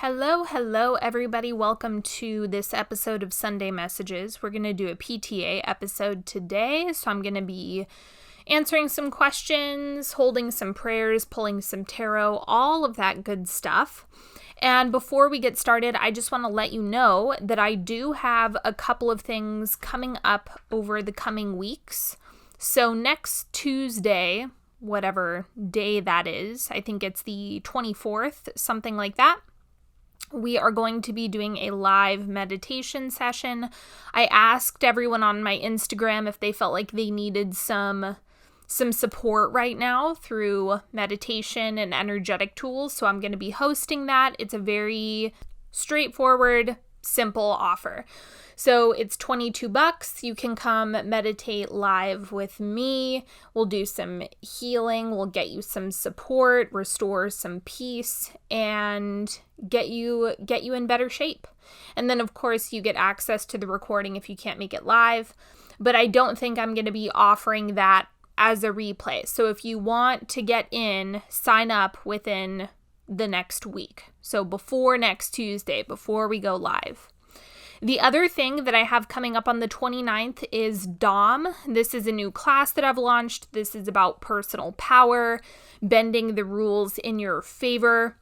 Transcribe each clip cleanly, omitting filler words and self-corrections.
Hello, everybody. Welcome to this episode of Sunday Messages. We're going to do a PTA episode today, so I'm going to be answering some questions, holding some prayers, pulling some tarot, all of that good stuff. And before we get started, I just want to let you know that I do have a couple of things coming up over the coming weeks. So next Tuesday, whatever day that is, I think it's the 24th, something like that, we are going to be doing a live meditation session. I asked everyone on my Instagram if they felt like they needed some support right now through meditation and energetic tools. So I'm going to be hosting that. It's a very straightforward, simple offer. So it's $22. You can come meditate live with me. We'll do some healing. We'll get you some support, restore some peace, and get you in better shape. And then, of course, you get access to the recording if you can't make it live. But I don't think I'm going to be offering that as a replay. So if you want to get in, sign up within the next week. So before next Tuesday, before we go live. The other thing that I have coming up on the 29th is DOM. This is a new class that I've launched. This is about personal power, bending the rules in your favor.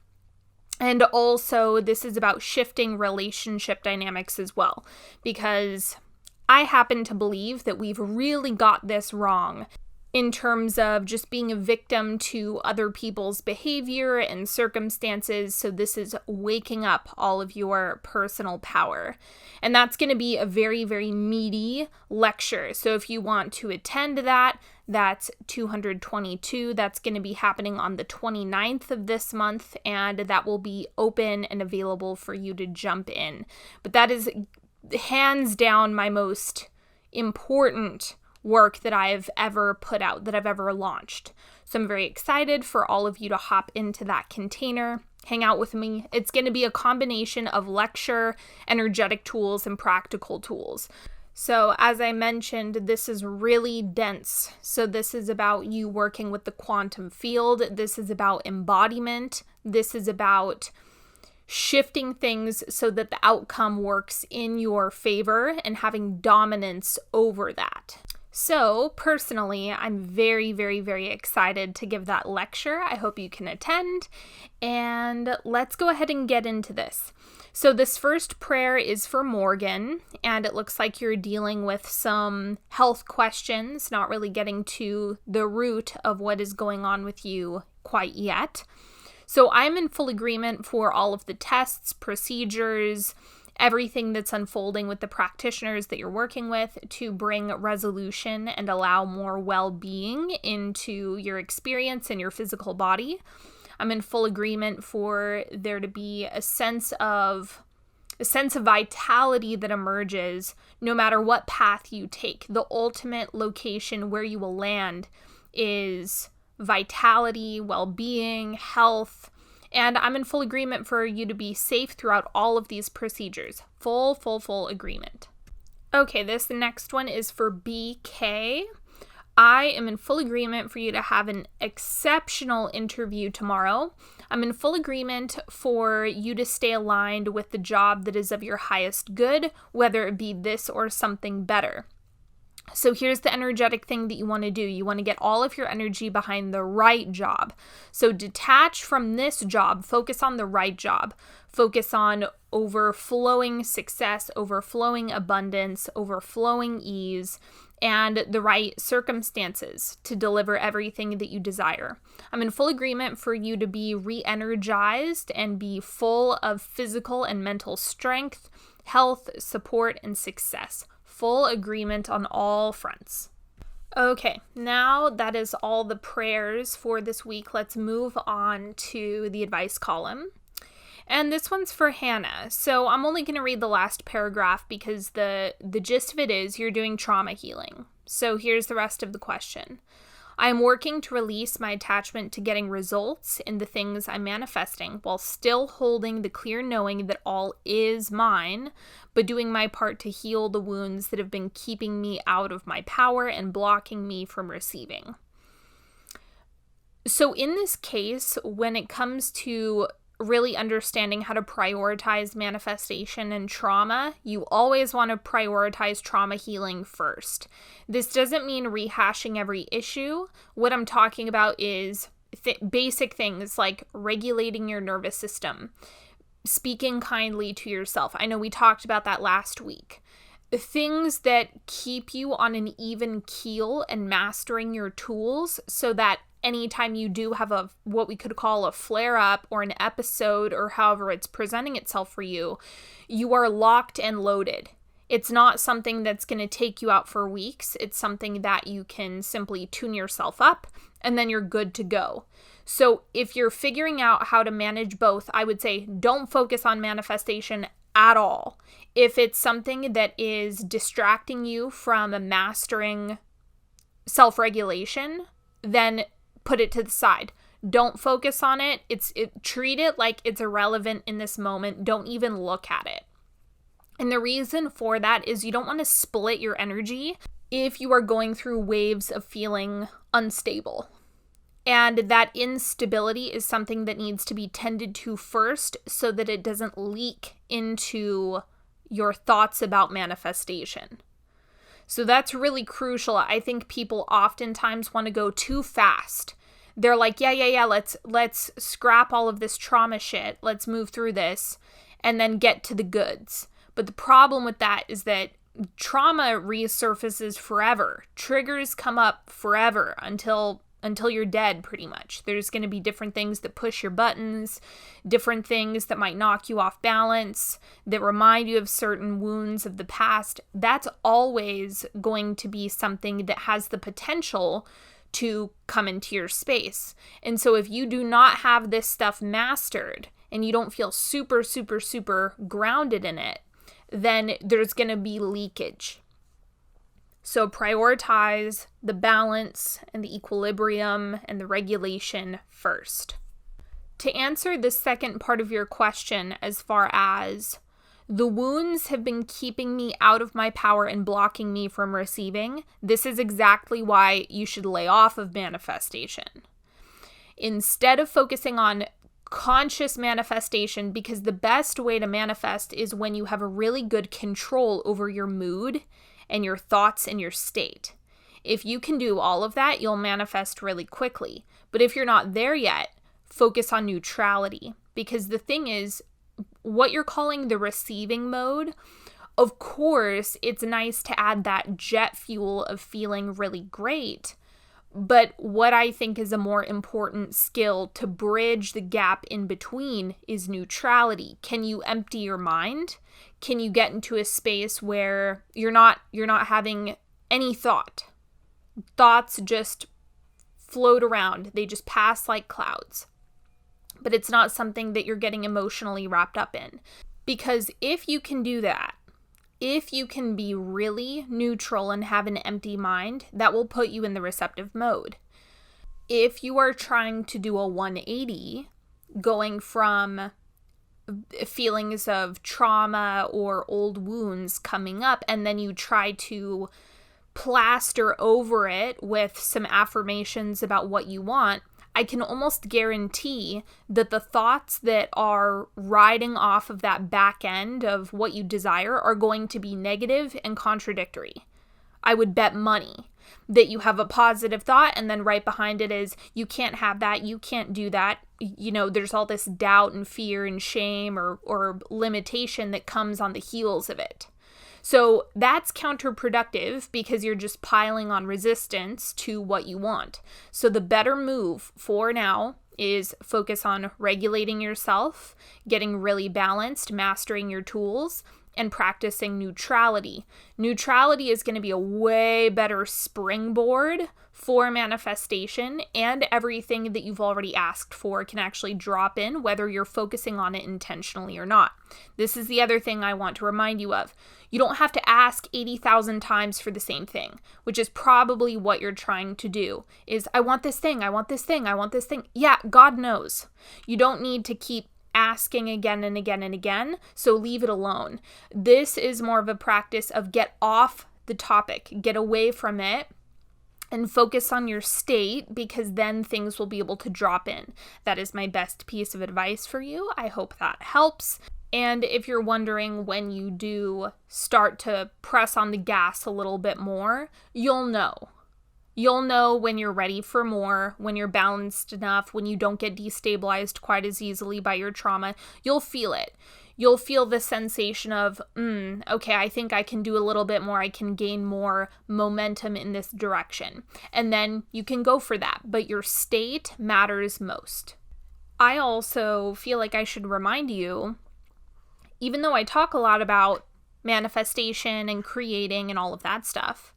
And also, this is about shifting relationship dynamics as well, because I happen to believe that we've really got this wrong in terms of just being a victim to other people's behavior and circumstances. So this is waking up all of your personal power. And that's going to be a very, very meaty lecture. So if you want to attend that, that's 222. That's going to be happening on the 29th of this month, and that will be open and available for you to jump in. But that is hands down my most important work that I've ever put out, that I've ever launched. So I'm very excited for all of you to hop into that container, hang out with me. It's going to be a combination of lecture, energetic tools, and practical tools. So as I mentioned, this is really dense. So this is about you working with the quantum field. This is about embodiment. This is about shifting things so that the outcome works in your favor and having dominance over that. So personally, I'm very, very, very excited to give that lecture. I hope you can attend, and let's go ahead and get into this. So this first prayer is for Morgan, and it looks like you're dealing with some health questions, not really getting to the root of what is going on with you quite yet. So I'm in full agreement for all of the tests, procedures, everything that's unfolding with the practitioners that you're working with to bring resolution and allow more well-being into your experience and your physical body. I'm in full agreement for there to be a sense of vitality that emerges no matter what path you take. The ultimate location where you will land is vitality, well-being, health. And I'm in full agreement for you to be safe throughout all of these procedures. Full agreement. Okay, this next one is for BK. I am in full agreement for you to have an exceptional interview tomorrow. I'm in full agreement for you to stay aligned with the job that is of your highest good, whether it be this or something better. So here's the energetic thing that you want to do. You want to get all of your energy behind the right job. So detach from this job, focus on the right job. Focus on overflowing success, overflowing abundance, overflowing ease, and the right circumstances to deliver everything that you desire. I'm in full agreement for you to be re-energized and be full of physical and mental strength, health, support, and success. Full agreement on all fronts. Okay, now that is all the prayers for this week. Let's move on to the advice column. And this one's for Hannah. So I'm only going to read the last paragraph because the gist of it is you're doing trauma healing. So here's the rest of the question. I am working to release my attachment to getting results in the things I'm manifesting while still holding the clear knowing that all is mine, but doing my part to heal the wounds that have been keeping me out of my power and blocking me from receiving. So in this case, when it comes to really understanding how to prioritize manifestation and trauma, you always want to prioritize trauma healing first. This doesn't mean rehashing every issue. What I'm talking about is basic things like regulating your nervous system, speaking kindly to yourself. I know we talked about that last week. Things that keep you on an even keel and mastering your tools so that anytime you do have what we could call a flare-up or an episode or however it's presenting itself for you, you are locked and loaded. It's not something that's going to take you out for weeks. It's something that you can simply tune yourself up and then you're good to go. So if you're figuring out how to manage both, I would say don't focus on manifestation at all. If it's something that is distracting you from mastering self-regulation, then put it to the side. Don't focus on it. Treat it like it's irrelevant in this moment. Don't even look at it. And the reason for that is you don't want to split your energy if you are going through waves of feeling unstable. And that instability is something that needs to be tended to first so that it doesn't leak into your thoughts about manifestation. So that's really crucial. I think people oftentimes want to go too fast. They're like, yeah, let's scrap all of this trauma shit. Let's move through this and then get to the goods. But the problem with that is that trauma resurfaces forever. Triggers come up forever until you're dead, pretty much. There's going to be different things that push your buttons, different things that might knock you off balance, that remind you of certain wounds of the past. That's always going to be something that has the potential to come into your space. And so if you do not have this stuff mastered and you don't feel super, super, super grounded in it, then there's going to be leakage. So prioritize the balance and the equilibrium and the regulation first. To answer the second part of your question, as far as the wounds have been keeping me out of my power and blocking me from receiving, this is exactly why you should lay off of manifestation. Instead of focusing on conscious manifestation, because the best way to manifest is when you have a really good control over your mood and your thoughts and your state. If you can do all of that, you'll manifest really quickly. But if you're not there yet, focus on neutrality. Because the thing is, what you're calling the receiving mode, of course, it's nice to add that jet fuel of feeling really great. But what I think is a more important skill to bridge the gap in between is neutrality. Can you empty your mind? Can you get into a space where you're not having any thought? Thoughts just float around. They just pass like clouds. But it's not something that you're getting emotionally wrapped up in. Because if you can do that, if you can be really neutral and have an empty mind, that will put you in the receptive mode. If you are trying to do a 180, going from feelings of trauma or old wounds coming up, and then you try to plaster over it with some affirmations about what you want, I can almost guarantee that the thoughts that are riding off of that back end of what you desire are going to be negative and contradictory. I would bet money that you have a positive thought and then right behind it is, you can't have that, you can't do that. You know, there's all this doubt and fear and shame or limitation that comes on the heels of it. So that's counterproductive because you're just piling on resistance to what you want. So the better move for now is focus on regulating yourself, getting really balanced, mastering your tools, and practicing neutrality. Neutrality is going to be a way better springboard for manifestation, and everything that you've already asked for can actually drop in, whether you're focusing on it intentionally or not. This is the other thing I want to remind you of. You don't have to ask 80,000 times for the same thing, which is probably what you're trying to do, is I want this thing, I want this thing, I want this thing. Yeah, God knows. You don't need to keep asking again and again and again, so leave it alone. This is more of a practice of get off the topic, get away from it, and focus on your state, because then things will be able to drop in. That is my best piece of advice for you. I hope that helps. And if you're wondering when you do start to press on the gas a little bit more, you'll know. You'll know when you're ready for more, when you're balanced enough, when you don't get destabilized quite as easily by your trauma. You'll feel it. You'll feel the sensation of, okay, I think I can do a little bit more. I can gain more momentum in this direction. And then you can go for that. But your state matters most. I also feel like I should remind you, even though I talk a lot about manifestation and creating and all of that stuff,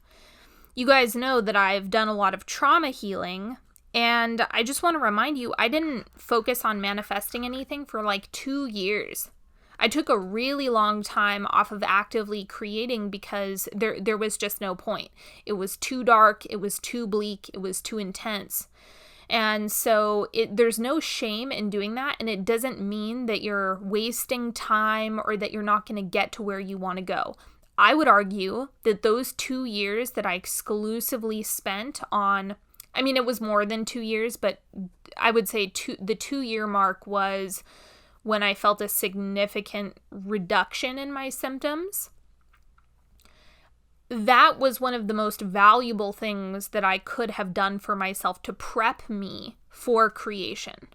you guys know that I've done a lot of trauma healing. And I just want to remind you, I didn't focus on manifesting anything for like 2 years. I took a really long time off of actively creating because there was just no point. It was too dark, it was too bleak, it was too intense. And so there's no shame in doing that, and it doesn't mean that you're wasting time or that you're not going to get to where you want to go. I would argue that those 2 years that I exclusively spent on, I mean, it was more than 2 years, but I would say the 2-year mark was when I felt a significant reduction in my symptoms. That was one of the most valuable things that I could have done for myself to prep me for creation.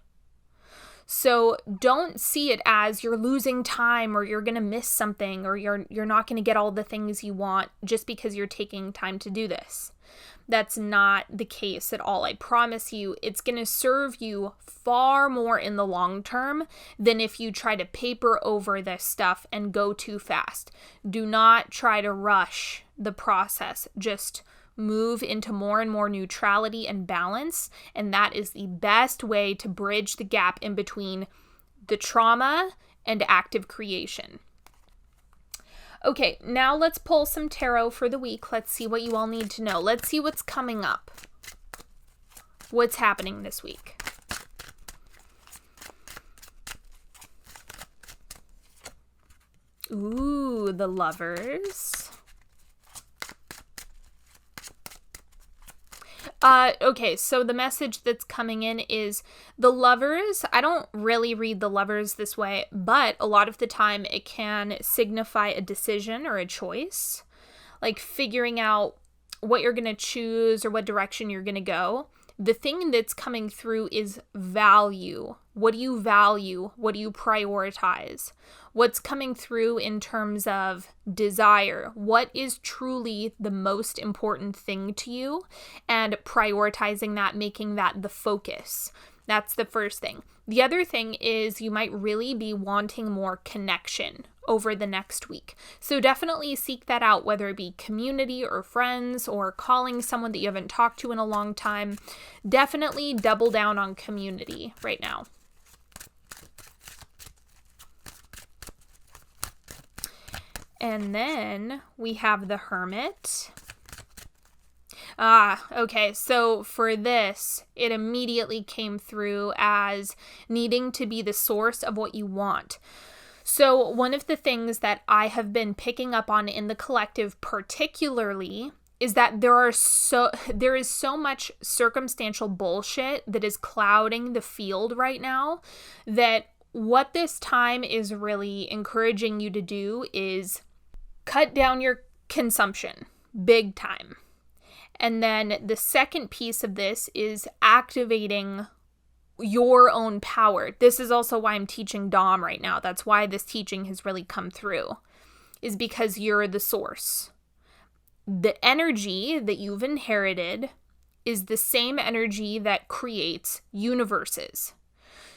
So don't see it as you're losing time or you're going to miss something or you're not going to get all the things you want just because you're taking time to do this. That's not the case at all. I promise you, it's going to serve you far more in the long term than if you try to paper over this stuff and go too fast. Do not try to rush the process. Just move into more and more neutrality and balance, and that is the best way to bridge the gap in between the trauma and active creation. Okay, now let's pull some tarot for the week. Let's see what you all need to know. Let's see what's coming up. What's happening this week? Ooh, the Lovers. Okay, so the message that's coming in is the Lovers. I don't really read the Lovers this way, but a lot of the time it can signify a decision or a choice, like figuring out what you're going to choose or what direction you're going to go. The thing that's coming through is value. What do you value? What do you prioritize? What's coming through in terms of desire? What is truly the most important thing to you? And prioritizing that, making that the focus. That's the first thing. The other thing is you might really be wanting more connection over the next week. So definitely seek that out, whether it be community or friends or calling someone that you haven't talked to in a long time. Definitely double down on community right now. And then we have the Hermit. Okay, so for this, it immediately came through as needing to be the source of what you want. So one of the things that I have been picking up on in the collective particularly is that there is so much circumstantial bullshit that is clouding the field right now, that what this time is really encouraging you to do is cut down your consumption big time. And then the second piece of this is activating your own power. This is also why I'm teaching Dom right now. That's why this teaching has really come through, is because you're the source. The energy that you've inherited is the same energy that creates universes.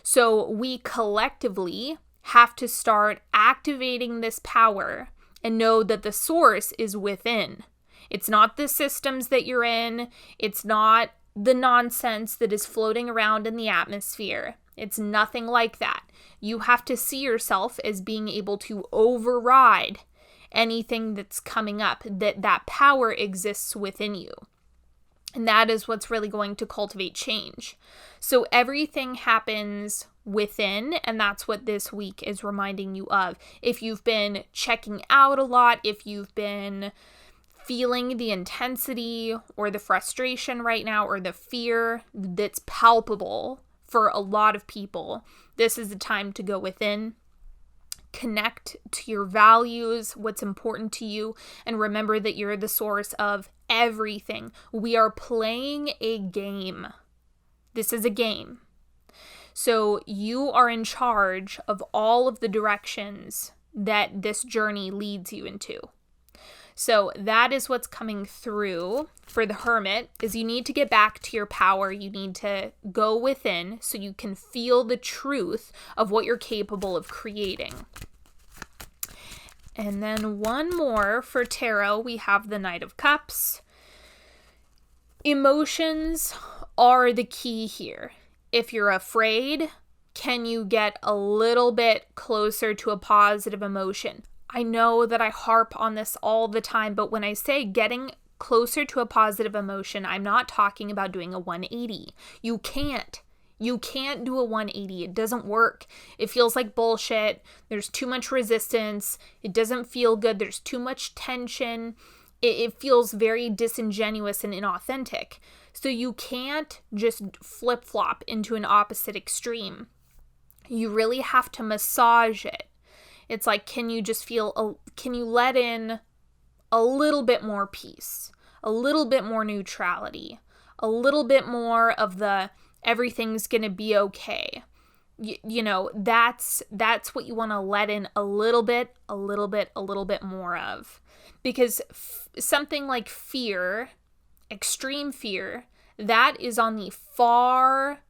So we collectively have to start activating this power and know that the source is within. It's not the systems that you're in. It's not the nonsense that is floating around in the atmosphere. It's nothing like that. You have to see yourself as being able to override anything that's coming up, that power exists within you. And that is what's really going to cultivate change. So everything happens within, and that's what this week is reminding you of. If you've been checking out a lot, if you've been feeling the intensity or the frustration right now or the fear that's palpable for a lot of people, this is the time to go within, connect to your values, what's important to you, and remember that you're the source of everything. We are playing a game. This is a game. So you are in charge of all of the directions that this journey leads you into. So that is what's coming through for the Hermit, is you need to get back to your power. You need to go within so you can feel the truth of what you're capable of creating. And then one more for tarot, we have the Knight of Cups. Emotions are the key here. If you're afraid, can you get a little bit closer to a positive emotion? I know that I harp on this all the time, but when I say getting closer to a positive emotion, I'm not talking about doing a 180. You can't. You can't do a 180. It doesn't work. It feels like bullshit. There's too much resistance. It doesn't feel good. There's too much tension. It feels very disingenuous and inauthentic. So you can't just flip-flop into an opposite extreme. You really have to massage it. It's like, can you let in a little bit more peace, a little bit more neutrality, a little bit more of the everything's gonna be okay. You know, that's what you want to let in a little bit more of. Because something like fear, extreme fear, that is on the far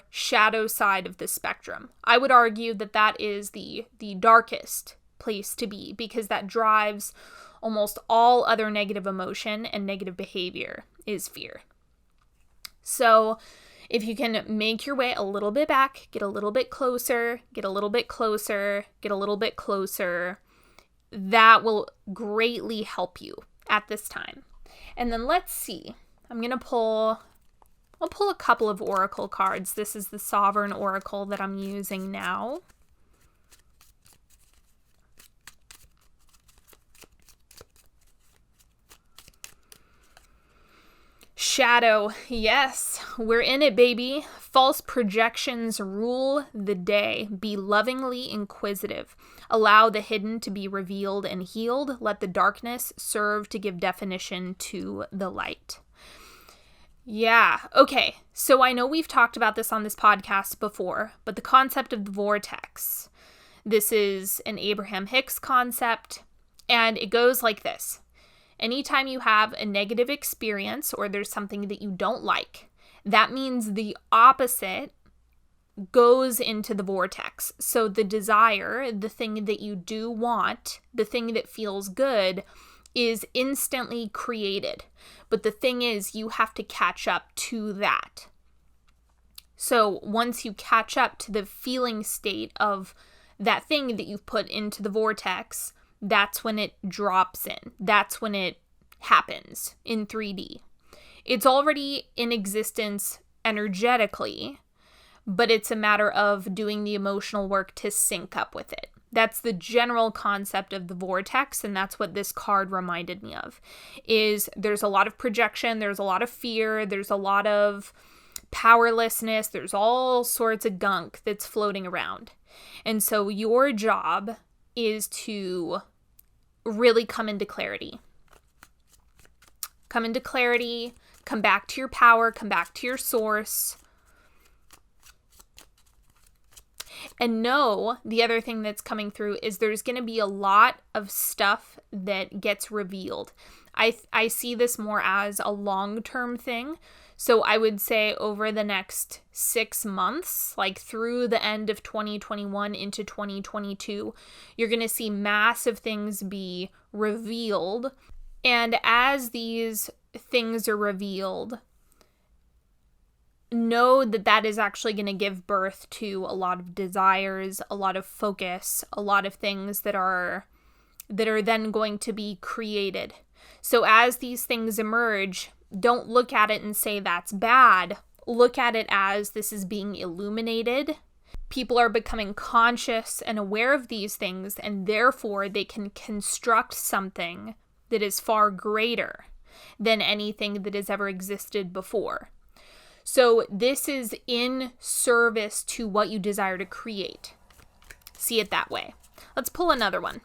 shadow side of the spectrum. I would argue that is the darkest place to be, because that drives almost all other negative emotion and negative behavior is fear. So if you can make your way a little bit back, get a little bit closer, get a little bit closer, get a little bit closer, that will greatly help you at this time. And then let's see. I'll pull a couple of oracle cards. This is the Sovereign Oracle that I'm using now. Shadow. Yes, we're in it, baby. False projections rule the day. Be lovingly inquisitive. Allow the hidden to be revealed and healed. Let the darkness serve to give definition to the light. Yeah, okay. So I know we've talked about this on this podcast before, but the concept of the vortex. This is an Abraham Hicks concept, and it goes like this. Anytime you have a negative experience or there's something that you don't like, that means the opposite goes into the vortex. So the desire, the thing that you do want, the thing that feels good, is instantly created. But the thing is, you have to catch up to that. So once you catch up to the feeling state of that thing that you've put into the vortex, that's when it drops in. That's when it happens in 3D. It's already in existence energetically, but it's a matter of doing the emotional work to sync up with it. That's the general concept of the vortex, and that's what this card reminded me of. Is there's a lot of projection, there's a lot of fear, there's a lot of powerlessness, there's all sorts of gunk that's floating around. And so your job is to really come into clarity. Come into clarity, come back to your power, come back to your source. And know the other thing that's coming through is there's going to be a lot of stuff that gets revealed. I see this more as a long-term thing. So I would say over the next 6 months, like through the end of 2021 into 2022, you're going to see massive things be revealed. And as these things are revealed, know that is actually going to give birth to a lot of desires, a lot of focus, a lot of things that are then going to be created. So as these things emerge, don't look at it and say that's bad. Look at it as this is being illuminated. People are becoming conscious and aware of these things, and therefore they can construct something that is far greater than anything that has ever existed before. So this is in service to what you desire to create. See it that way. Let's pull another one.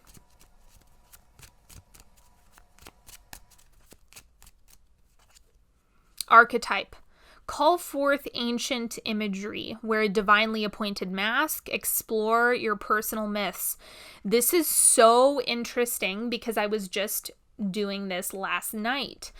Archetype. Call forth ancient imagery, wear a divinely appointed mask, explore your personal myths. This is so interesting because I was just doing this last night.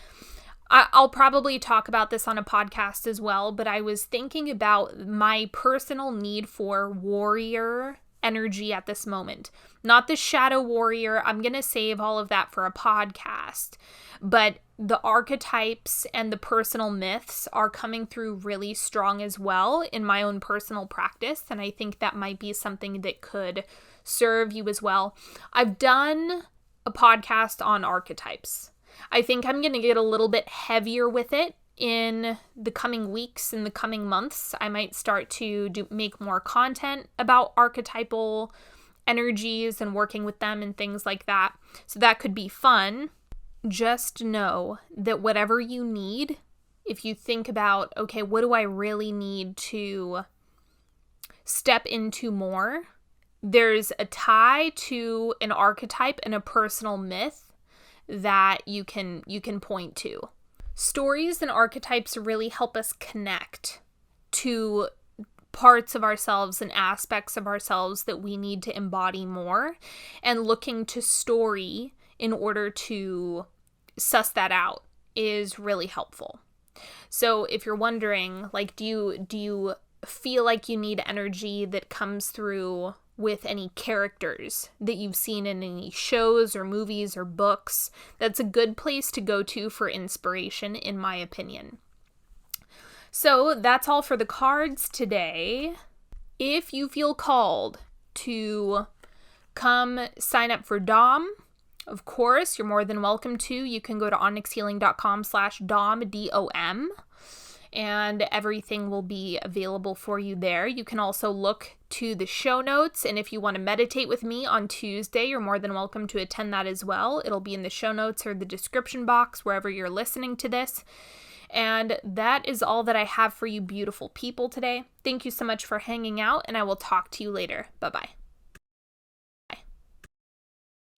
I'll probably talk about this on a podcast as well, but I was thinking about my personal need for warrior energy at this moment. Not the shadow warrior. I'm going to save all of that for a podcast. But the archetypes and the personal myths are coming through really strong as well in my own personal practice. And I think that might be something that could serve you as well. I've done a podcast on archetypes. I think I'm going to get a little bit heavier with it in the coming weeks, in the coming months. I might start to make more content about archetypal energies and working with them and things like that. So that could be fun. Just know that whatever you need, if you think about, okay, what do I really need to step into more? There's a tie to an archetype and a personal myth that you can point to. Stories and archetypes really help us connect to parts of ourselves and aspects of ourselves that we need to embody more, and looking to story in order to suss that out is really helpful. So if you're wondering, like, do you feel like you need energy that comes through with any characters that you've seen in any shows or movies or books? That's a good place to go to for inspiration, in my opinion. So that's all for the cards today. If you feel called to come sign up for DOM, of course, you're more than welcome to. You can go to onyxhealing.com/DOM, D-O-M, and everything will be available for you there. You can also look to the show notes, and if you want to meditate with me on Tuesday, you're more than welcome to attend that as well. It'll be in the show notes or the description box, wherever you're listening to this. And that is all that I have for you beautiful people today. Thank you so much for hanging out, and I will talk to you later. Bye-bye.